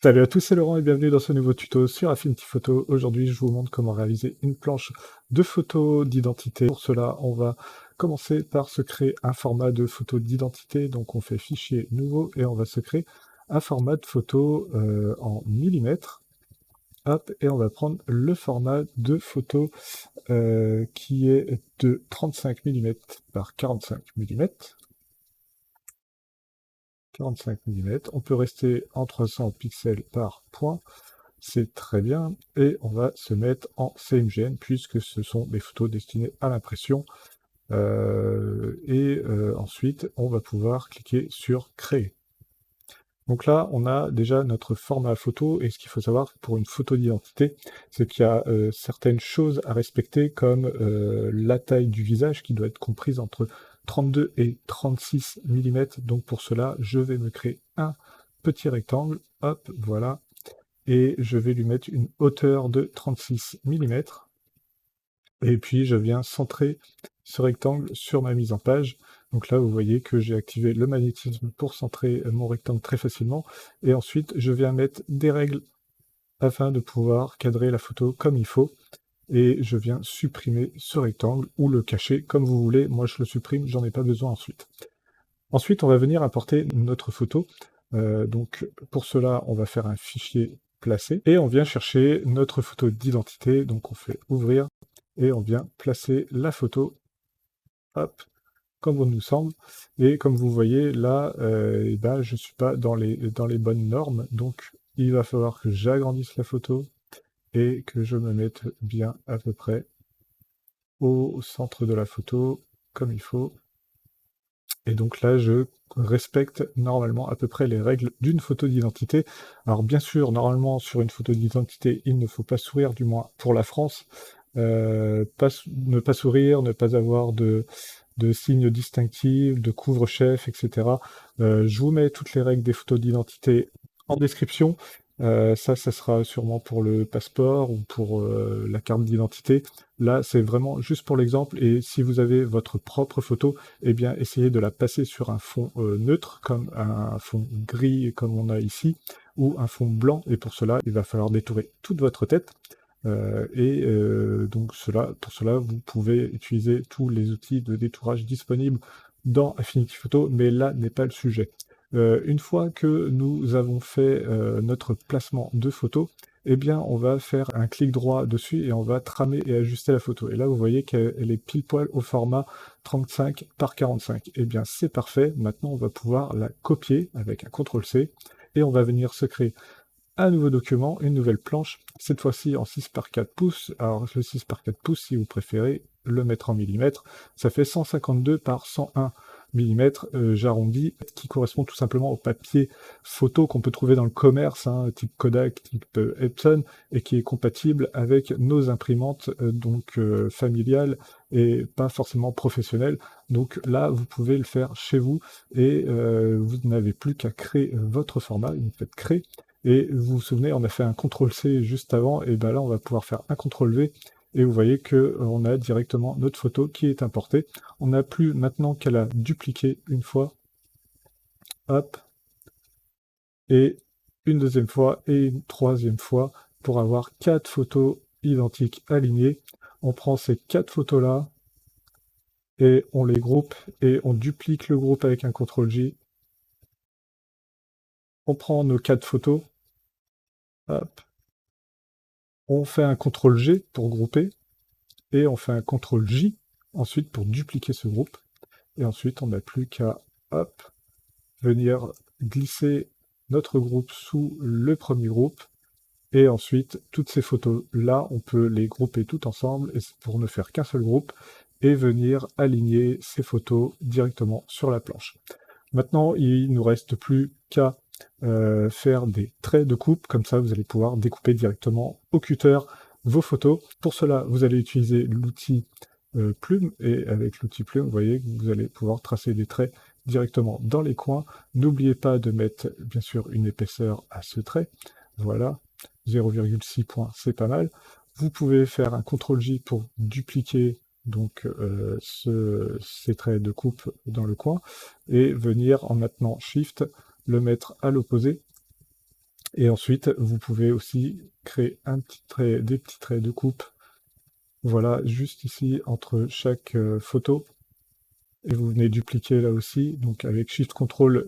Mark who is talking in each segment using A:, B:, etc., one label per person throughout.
A: Salut à tous, c'est Laurent et bienvenue dans ce nouveau tuto sur Affinity Photo. Aujourd'hui, je vous montre comment réaliser une planche de photos d'identité. Pour cela, on va commencer par se créer un format de photo d'identité. Donc, on fait fichier nouveau et on va se créer un format de photo en millimètres. Hop, et on va prendre le format de photo qui est de 35 mm par 45 mm. 45 mm. On peut rester en 300 pixels par point. C'est très bien, et on va se mettre en CMGN puisque ce sont des photos destinées à l'impression. Ensuite, on va pouvoir cliquer sur Créer. Donc là, on a déjà notre format photo, et ce qu'il faut savoir pour une photo d'identité, c'est qu'il y a certaines choses à respecter, comme la taille du visage qui doit être comprise entre 32 et 36 mm. Donc pour cela, je vais me créer un petit rectangle, hop, voilà, et je vais lui mettre une hauteur de 36 mm, et puis je viens centrer ce rectangle sur ma mise en page. Donc là, vous voyez que j'ai activé le magnétisme pour centrer mon rectangle très facilement, et ensuite je viens mettre des règles afin de pouvoir cadrer la photo comme il faut, et je viens supprimer ce rectangle, ou le cacher comme vous voulez. Moi je le supprime, j'en ai pas besoin ensuite. Ensuite, on va venir importer notre photo. Donc pour cela, on va faire un fichier placer, et on vient chercher notre photo d'identité. Donc on fait ouvrir, et on vient placer la photo, hop, comme bon nous semble. Et comme vous voyez là, je suis pas dans les bonnes normes, donc il va falloir que j'agrandisse la photo et que je me mette bien à peu près au centre de la photo, comme il faut. Et donc là, je respecte normalement à peu près les règles d'une photo d'identité. Alors bien sûr, normalement, sur une photo d'identité, il ne faut pas sourire, du moins pour la France. Ne pas sourire, ne pas avoir de signes distinctifs, de couvre-chef, etc. Je vous mets toutes les règles des photos d'identité en description. Ça sera sûrement pour le passeport ou pour la carte d'identité. Là, c'est vraiment juste pour l'exemple, et si vous avez votre propre photo, eh bien, essayez de la passer sur un fond neutre, comme un fond gris, comme on a ici, ou un fond blanc, et pour cela, il va falloir détourer toute votre tête. Pour cela, vous pouvez utiliser tous les outils de détourage disponibles dans Affinity Photo, mais là n'est pas le sujet. Une fois que nous avons fait notre placement de photo, eh bien, on va faire un clic droit dessus et on va tramer et ajuster la photo. Et là, vous voyez qu'elle est pile poil au format 35 par 45. Eh bien, c'est parfait. Maintenant, on va pouvoir la copier avec un CTRL-C, et on va venir se créer un nouveau document, une nouvelle planche, cette fois-ci en 6 par 4 pouces. Alors le 6 par 4 pouces, si vous préférez le mettre en millimètres, ça fait 152 par 101 mm, j'arrondis, qui correspond tout simplement au papier photo qu'on peut trouver dans le commerce, hein, type Kodak, type Epson, et qui est compatible avec nos imprimantes familiales et pas forcément professionnelles. Donc là, vous pouvez le faire chez vous, et vous n'avez plus qu'à créer votre format. Vous faites créer, et vous vous souvenez, on a fait un CTRL-C juste avant, et ben là on va pouvoir faire un CTRL-V, et vous voyez que on a directement notre photo qui est importée. On n'a plus maintenant qu'à la dupliquer une fois, hop, et une deuxième fois, et une troisième fois, pour avoir 4 photos identiques alignées. On prend ces 4 photos-là, et on les groupe, et on duplique le groupe avec un CTRL-J. On prend nos 4 photos, hop, on fait un CTRL-G pour grouper, et on fait un CTRL-J ensuite pour dupliquer ce groupe, et ensuite on n'a plus qu'à, hop, venir glisser notre groupe sous le premier groupe, et ensuite toutes ces photos là on peut les grouper toutes ensemble et pour ne faire qu'un seul groupe, et venir aligner ces photos directement sur la planche. Maintenant il ne nous reste plus qu'à faire des traits de coupe, comme ça vous allez pouvoir découper directement au cutter vos photos. Pour cela, vous allez utiliser l'outil plume, et avec l'outil plume, vous voyez que vous allez pouvoir tracer des traits directement dans les coins. N'oubliez pas de mettre, bien sûr, une épaisseur à ce trait. Voilà, 0,6 points, c'est pas mal. Vous pouvez faire un CTRL-J pour dupliquer donc ces traits de coupe dans le coin, et venir, en maintenant Shift, le mettre à l'opposé, Et ensuite, vous pouvez aussi créer un petit trait, des petits traits de coupe, voilà, juste ici, entre chaque photo. Et vous venez dupliquer là aussi, donc avec Shift-Ctrl,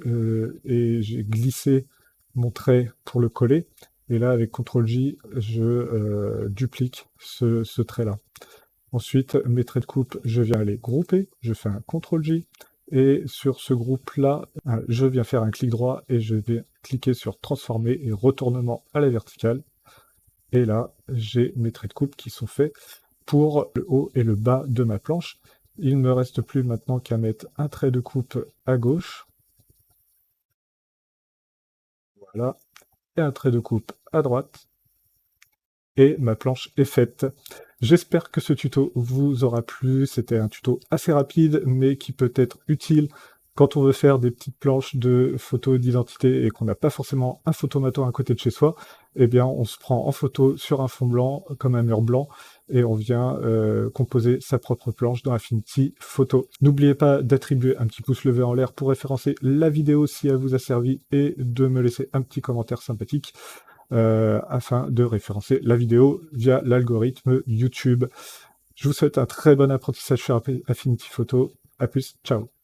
A: et j'ai glissé mon trait pour le coller. Et là, avec Ctrl-J, je duplique ce trait-là. Ensuite, mes traits de coupe, je viens les grouper, je fais un CTRL-J, et sur ce groupe-là, je viens faire un clic droit et je vais cliquer sur transformer et retournement à la verticale. Et là, j'ai mes traits de coupe qui sont faits pour le haut et le bas de ma planche. Il ne me reste plus maintenant qu'à mettre un trait de coupe à gauche, voilà, et un trait de coupe à droite, et ma planche est faite. J'espère que ce tuto vous aura plu. C'était un tuto assez rapide, mais qui peut être utile quand on veut faire des petites planches de photos d'identité et qu'on n'a pas forcément un photomaton à côté de chez soi. Eh bien, on se prend en photo sur un fond blanc, comme un mur blanc, et on vient composer sa propre planche dans Affinity Photo. N'oubliez pas d'attribuer un petit pouce levé en l'air pour référencer la vidéo si elle vous a servi, et de me laisser un petit commentaire sympathique afin de référencer la vidéo via l'algorithme YouTube. Je vous souhaite un très bon apprentissage sur Affinity Photo. À plus, ciao.